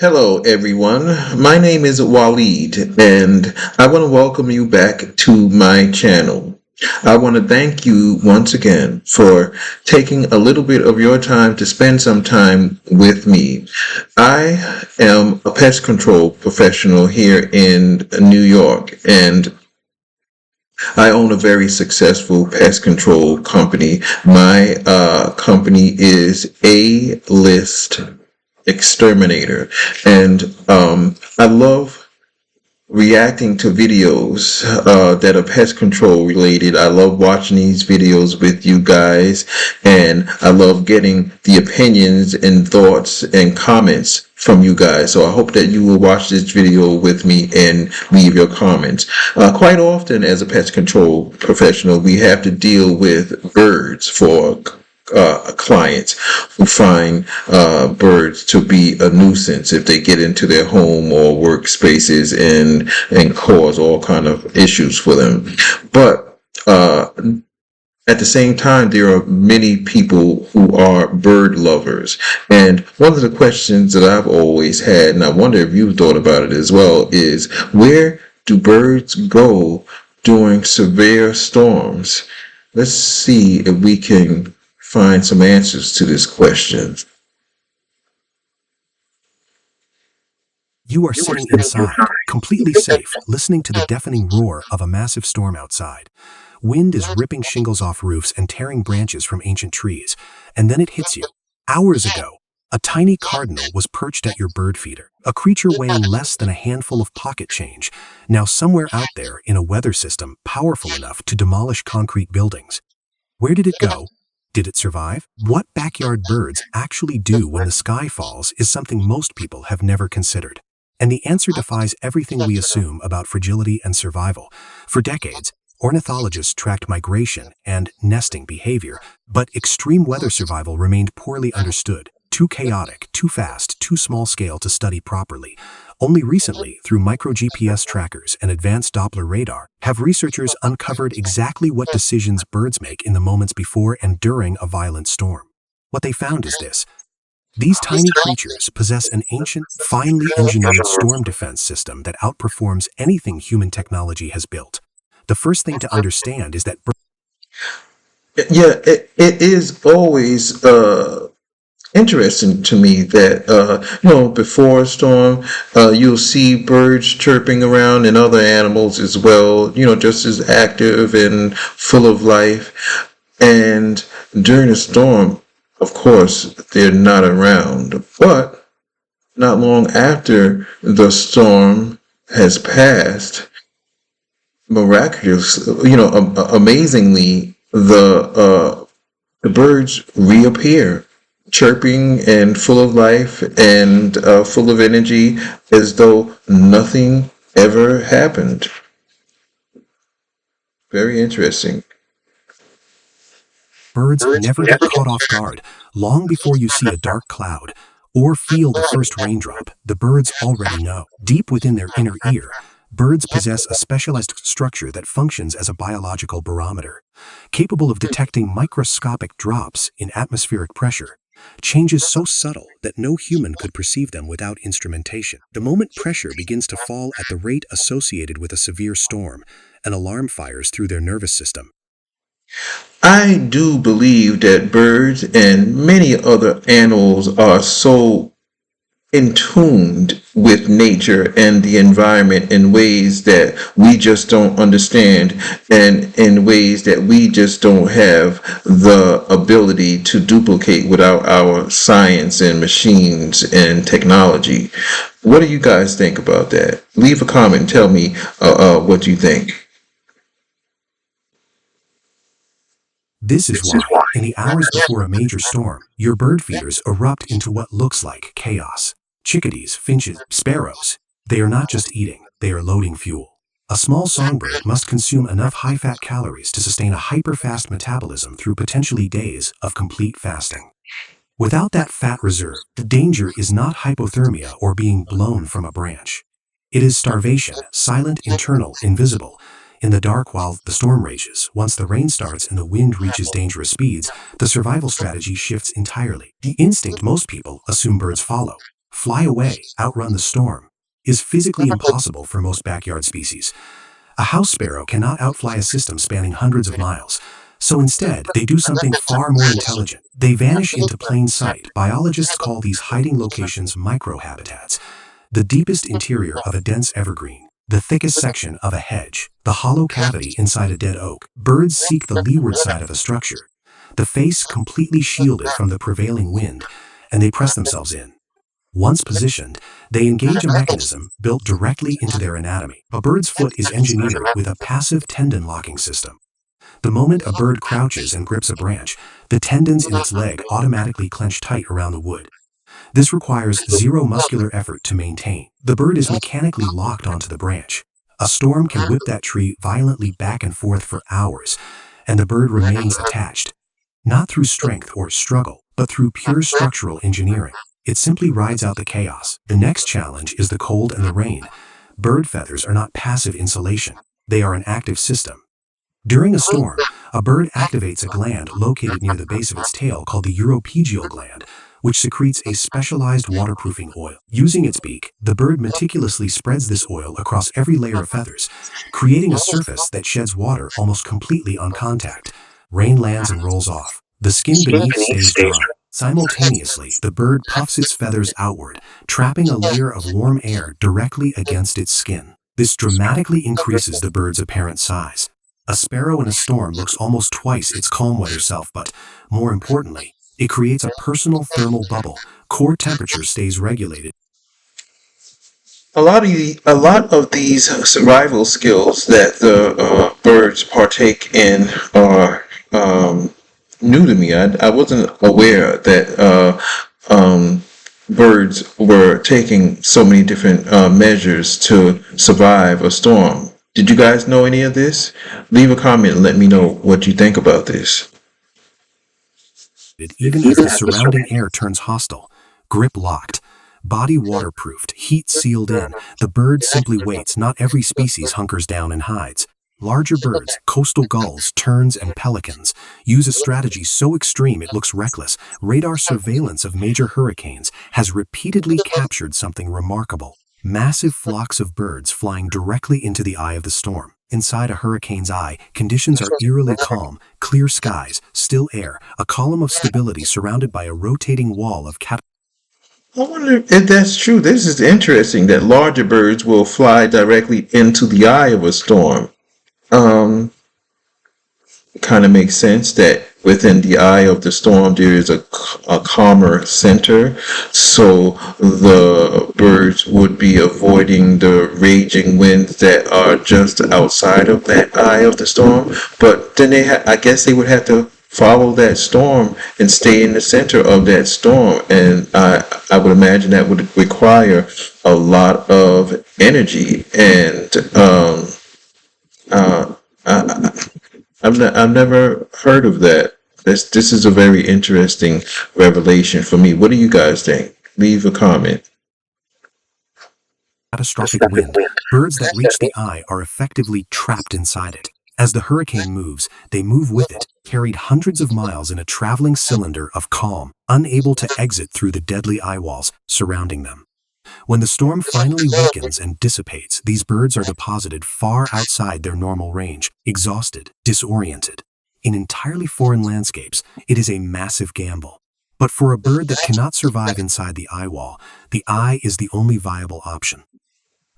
Hello, everyone. My name is Waleed, and I want to welcome you back to my channel. I want to thank you once again for taking a little bit of your time to spend some time with me. I am a pest control professional here in New York, and I own a very successful pest control company. My company is A-List Exterminator, and I love reacting to videos that are pest control related. I love watching these videos with you guys, and I love getting the opinions and thoughts and comments from you guys. So I hope that you will watch this video with me and leave your comments. Quite often as a pest control professional, we have to deal with birds for clients who find birds to be a nuisance if they get into their home or workspaces and cause all kind of issues for them. But at the same time, there are many people who are bird lovers. And one of the questions that I've always had, and I wonder if you thought about it as well, is where do birds go during severe storms? Let's see if we can find some answers to this question. You are sitting inside, completely safe, listening to the deafening roar of a massive storm outside. Wind is ripping shingles off roofs and tearing branches from ancient trees. And then it hits you. Hours ago, a tiny cardinal was perched at your bird feeder, a creature weighing less than a handful of pocket change, now somewhere out there in a weather system powerful enough to demolish concrete buildings. Where did it go? Did it survive? What backyard birds actually do when the sky falls is something most people have never considered. And the answer defies everything we assume about fragility and survival. For decades, ornithologists tracked migration and nesting behavior, but extreme weather survival remained poorly understood, too chaotic, too fast, too small scale to study properly. Only recently, through micro-GPS trackers and advanced Doppler radar, have researchers uncovered exactly what decisions birds make in the moments before and during a violent storm. What they found is this. These tiny creatures possess an ancient, finely engineered storm defense system that outperforms anything human technology has built. The first thing to understand is that Yeah, it is always interesting to me that before a storm, you'll see birds chirping around and other animals as well, just as active and full of life. And during a storm, of course, they're not around. But not long after the storm has passed, amazingly, the birds reappear, chirping and full of life and full of energy, as though nothing ever happened. Very interesting. birds never get caught off guard. Long before you see a dark cloud or feel the first raindrop, the birds already know. Deep within their inner ear, birds possess a specialized structure that functions as a biological barometer, capable of detecting microscopic drops in atmospheric pressure, changes so subtle that no human could perceive them without instrumentation. The moment pressure begins to fall at the rate associated with a severe storm, an alarm fires through their nervous system. I do believe that birds and many other animals are so in tuned with nature and the environment in ways that we just don't understand, and in ways that we just don't have the ability to duplicate without our science and machines and technology. What do you guys think about that? Leave a comment and tell me what you think. This is why, in the hours before a major storm, your bird feeders erupt into what looks like chaos. Chickadees, finches, sparrows. They are not just eating, they are loading fuel. A small songbird must consume enough high-fat calories to sustain a hyper-fast metabolism through potentially days of complete fasting. Without that fat reserve, the danger is not hypothermia or being blown from a branch. It is starvation, silent, internal, invisible, in the dark while the storm rages. Once the rain starts and the wind reaches dangerous speeds, the survival strategy shifts entirely. The instinct most people assume birds follow. Fly away, outrun the storm, is physically impossible for most backyard species. A house sparrow cannot outfly a system spanning hundreds of miles. So instead, they do something far more intelligent. They vanish into plain sight. Biologists call these hiding locations microhabitats. The deepest interior of a dense evergreen, the thickest section of a hedge, the hollow cavity inside a dead oak. Birds seek the leeward side of a structure, the face completely shielded from the prevailing wind, and they press themselves in. Once positioned, they engage a mechanism built directly into their anatomy. A bird's foot is engineered with a passive tendon locking system. The moment a bird crouches and grips a branch, the tendons in its leg automatically clench tight around the wood. This requires zero muscular effort to maintain. The bird is mechanically locked onto the branch. A storm can whip that tree violently back and forth for hours, and the bird remains attached. Not through strength or struggle, but through pure structural engineering. It simply rides out the chaos. The next challenge is the cold and the rain. Bird feathers are not passive insulation. They are an active system. During a storm, a bird activates a gland located near the base of its tail called the uropygial gland, which secretes a specialized waterproofing oil. Using its beak, the bird meticulously spreads this oil across every layer of feathers, creating a surface that sheds water almost completely on contact. Rain lands and rolls off. The skin beneath stays dry. Simultaneously, the bird puffs its feathers outward, trapping a layer of warm air directly against its skin. This dramatically increases the bird's apparent size. A sparrow in a storm looks almost twice its calm weather self, but, more importantly, it creates a personal thermal bubble. Core temperature stays regulated. A lot of these survival skills that the birds partake in are new to me. I wasn't aware that birds were taking so many different measures to survive a storm. Did you guys know any of this? Leave a comment and let me know what you think about this. Even as the surrounding air turns hostile. Grip locked, body waterproofed, heat sealed in, the bird simply waits. Not every species hunkers down and hides. Larger birds, coastal gulls, terns, and pelicans, use a strategy so extreme it looks reckless. Radar surveillance of major hurricanes has repeatedly captured something remarkable. Massive flocks of birds flying directly into the eye of the storm. Inside a hurricane's eye, conditions are eerily calm, clear skies, still air, a column of stability surrounded by a rotating wall of I wonder if that's true. This is interesting that larger birds will fly directly into the eye of a storm. Um, it kind of makes sense that within the eye of the storm there is a calmer center, so the birds would be avoiding the raging winds that are just outside of that eye of the storm. But then I guess they would have to follow that storm and stay in the center of that storm, and I would imagine that would require a lot of energy. And uh, I, I've never heard of that. This is a very interesting revelation for me. What do you guys think? Leave a comment. catastrophic wind. Birds that reach the eye are effectively trapped inside it. As the hurricane moves, they move with it, carried hundreds of miles in a traveling cylinder of calm, unable to exit through the deadly eye walls surrounding them. When the storm finally weakens and dissipates, these birds are deposited far outside their normal range, exhausted, disoriented. In entirely foreign landscapes, it is a massive gamble. But for a bird that cannot survive inside the eye wall, the eye is the only viable option.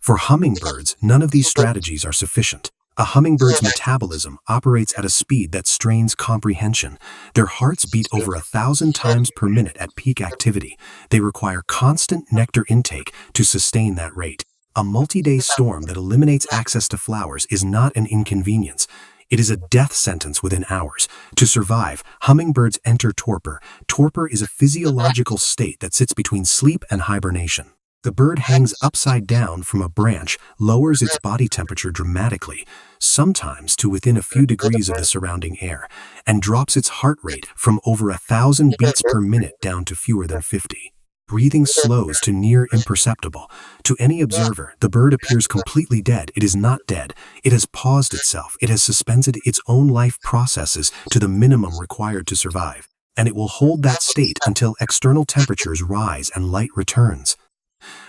For hummingbirds, none of these strategies are sufficient. A hummingbird's metabolism operates at a speed that strains comprehension. Their hearts beat over 1,000 times per minute at peak activity. They require constant nectar intake to sustain that rate. A multi-day storm that eliminates access to flowers is not an inconvenience. It is a death sentence within hours. To survive, hummingbirds enter torpor. Torpor is a physiological state that sits between sleep and hibernation. The bird hangs upside down from a branch, lowers its body temperature dramatically, sometimes to within a few degrees of the surrounding air, and drops its heart rate from over 1,000 beats per minute down to fewer than 50. Breathing slows to near imperceptible. To any observer, the bird appears completely dead. It is not dead. It has paused itself. It has suspended its own life processes to the minimum required to survive. And it will hold that state until external temperatures rise and light returns.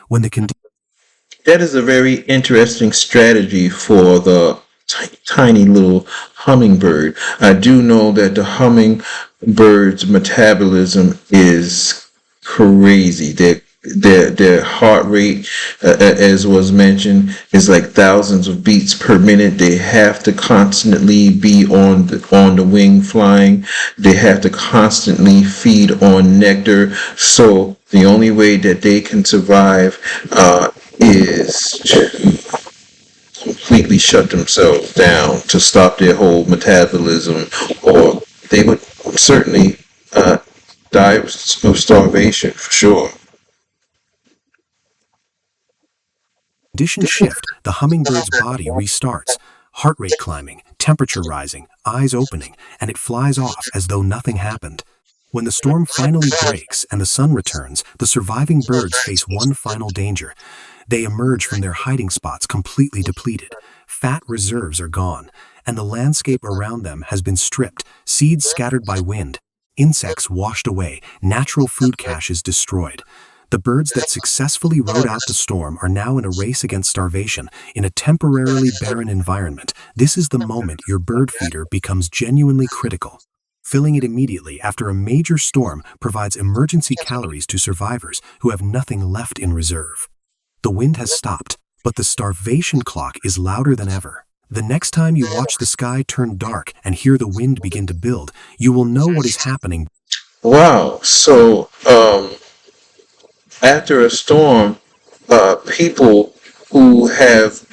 When the conditions That is a very interesting strategy for the tiny little hummingbird. I do know that the hummingbird's metabolism is crazy. Their heart rate, as was mentioned, is like thousands of beats per minute. They have to constantly be on the wing flying. They have to constantly feed on nectar. So the only way that they can survive is to completely shut themselves down, to stop their whole metabolism, or they would certainly die of starvation for sure. shift, the hummingbird's body restarts, heart rate climbing, temperature rising, eyes opening, and it flies off as though nothing happened. When the storm finally breaks and the sun returns, the surviving birds face one final danger. They emerge from their hiding spots completely depleted. Fat reserves are gone, and the landscape around them has been stripped, seeds scattered by wind, insects washed away, natural food caches destroyed. The birds that successfully rode out the storm are now in a race against starvation in a temporarily barren environment. This is the moment your bird feeder becomes genuinely critical. Filling it immediately after a major storm provides emergency calories to survivors who have nothing left in reserve. The wind has stopped, but the starvation clock is louder than ever. The next time you watch the sky turn dark and hear the wind begin to build, you will know what is happening. Wow. So, after a storm, people who have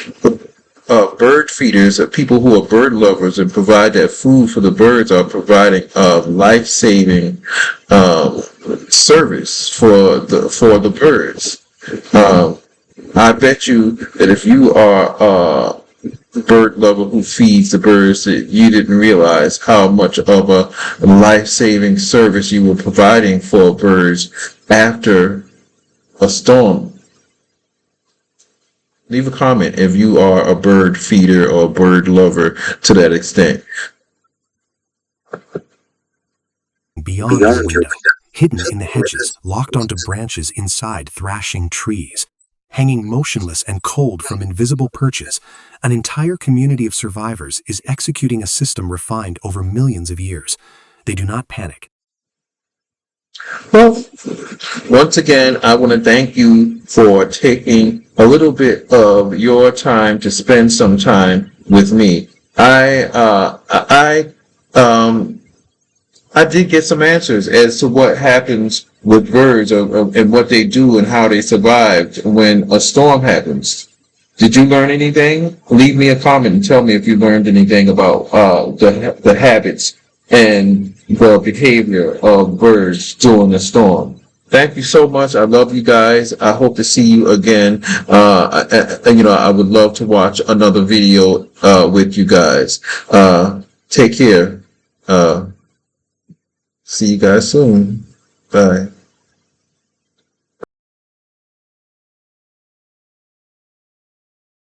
bird feeders, people who are bird lovers and provide that food for the birds, are providing life-saving service for the birds. I bet you that if you are a bird lover who feeds the birds, that you didn't realize how much of a life-saving service you were providing for birds after a storm. Leave a comment if you are a bird feeder or a bird lover to that extent. Beyond your window, hidden in the hedges, locked onto branches inside thrashing trees, hanging motionless and cold from invisible perches, an entire community of survivors is executing a system refined over millions of years. They do not panic. Well, once again, I want to thank you for taking a little bit of your time to spend some time with me. I did get some answers as to what happens with birds and what they do and how they survived when a storm happens. Did you learn anything? Leave me a comment and tell me if you learned anything about the habits and the behavior of birds during a storm. Thank you so much. I love you guys. I hope to see you again. I would love to watch another video with you guys. Take care. See you guys soon. Bye.